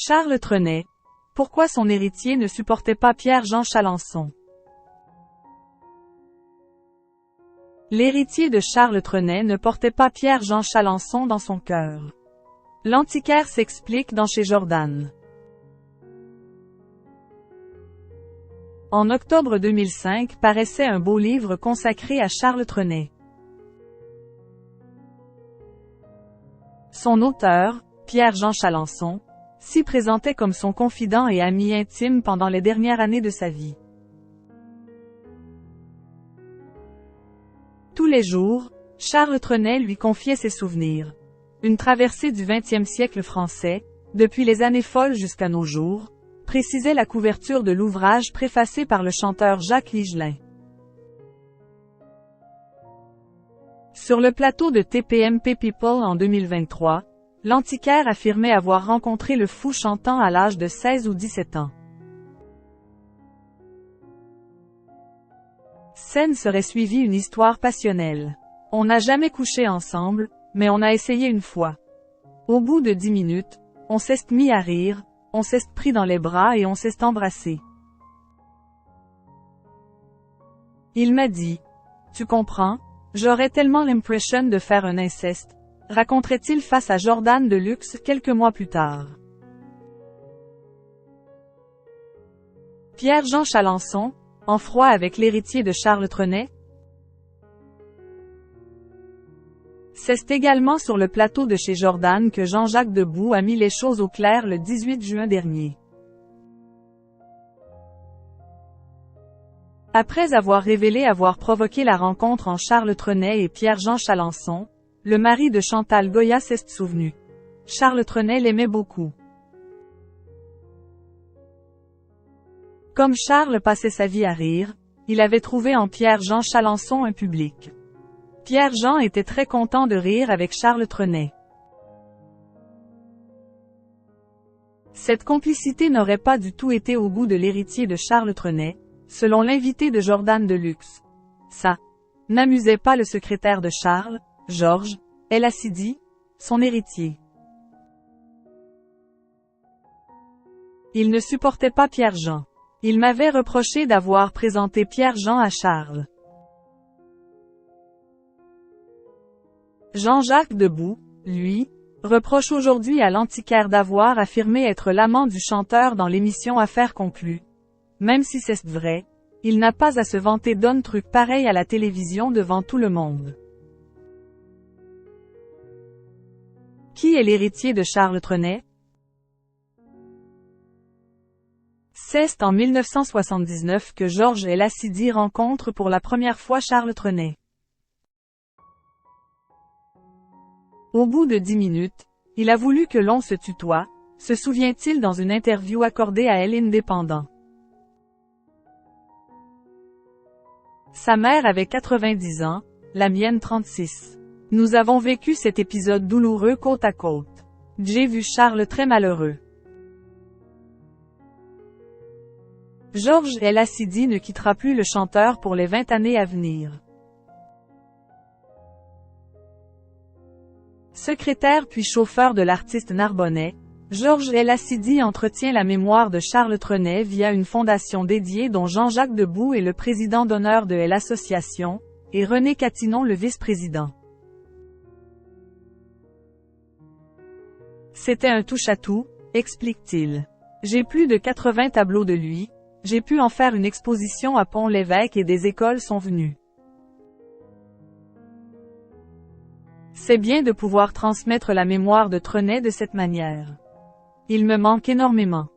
Charles Trenet. Pourquoi son héritier ne supportait pas Pierre-Jean Chalancon? L'héritier de Charles Trenet ne portait pas Pierre-Jean Chalancon dans son cœur. L'antiquaire s'explique dans Chez Jordan. En octobre 2005 paraissait un beau livre consacré à Charles Trenet. Son auteur, Pierre-Jean Chalancon, s'y présentait comme son confident et ami intime pendant les dernières années de sa vie. Tous les jours, Charles Trenet lui confiait ses souvenirs. Une traversée du XXe siècle français, depuis les années folles jusqu'à nos jours, précisait la couverture de l'ouvrage préfacé par le chanteur Jacques Higelin. Sur le plateau de TPMP People en 2023, l'antiquaire affirmait avoir rencontré le fou chantant à l'âge de 16 ou 17 ans. Scène serait suivie une histoire passionnelle. On n'a jamais couché ensemble, mais on a essayé une fois. Au bout de 10 minutes, on s'est mis à rire, on s'est pris dans les bras et on s'est embrassé. Il m'a dit, « Tu comprends, j'aurais tellement l'impression de faire un inceste », raconterait-il face à Jordan Deluxe quelques mois plus tard. Pierre-Jean Chalancon, en froid avec l'héritier de Charles Trenet? C'est également sur le plateau de Chez Jordan que Jean-Jacques Debout a mis les choses au clair le 18 juin dernier. Après avoir révélé avoir provoqué la rencontre entre Charles Trenet et Pierre-Jean Chalancon, le mari de Chantal Goya s'est souvenu. Charles Trenet l'aimait beaucoup. Comme Charles passait sa vie à rire, il avait trouvé en Pierre-Jean Chalancon un public. Pierre-Jean était très content de rire avec Charles Trenet. Cette complicité n'aurait pas du tout été au goût de l'héritier de Charles Trenet, selon l'invité de Jordan Deluxe. Ça n'amusait pas le secrétaire de Charles, Georges El Assidi, son héritier. Il ne supportait pas Pierre-Jean. Il m'avait reproché d'avoir présenté Pierre-Jean à Charles. Jean-Jacques Debout, lui, reproche aujourd'hui à l'antiquaire d'avoir affirmé être l'amant du chanteur dans l'émission Affaires conclues. Même si c'est vrai, il n'a pas à se vanter d'un truc pareil à la télévision devant tout le monde. Qui est l'héritier de Charles Trenet? C'est en 1979 que Georges El Assidi rencontre pour la première fois Charles Trenet. Au bout de 10 minutes, il a voulu que l'on se tutoie, se souvient-il dans une interview accordée à Elle Indépendant. Sa mère avait 90 ans, la mienne 36. Nous avons vécu cet épisode douloureux côte à côte. J'ai vu Charles très malheureux. Georges El Assidi ne quittera plus le chanteur pour les 20 années à venir. Secrétaire puis chauffeur de l'artiste narbonnais, Georges El Assidi entretient la mémoire de Charles Trenet via une fondation dédiée dont Jean-Jacques Debout est le président d'honneur de l'Association, et René Catinon le vice-président. C'était un touche-à-tout, explique-t-il. J'ai plus de 80 tableaux de lui, j'ai pu en faire une exposition à Pont-l'Évêque et des écoles sont venues. C'est bien de pouvoir transmettre la mémoire de Trenet de cette manière. Il me manque énormément.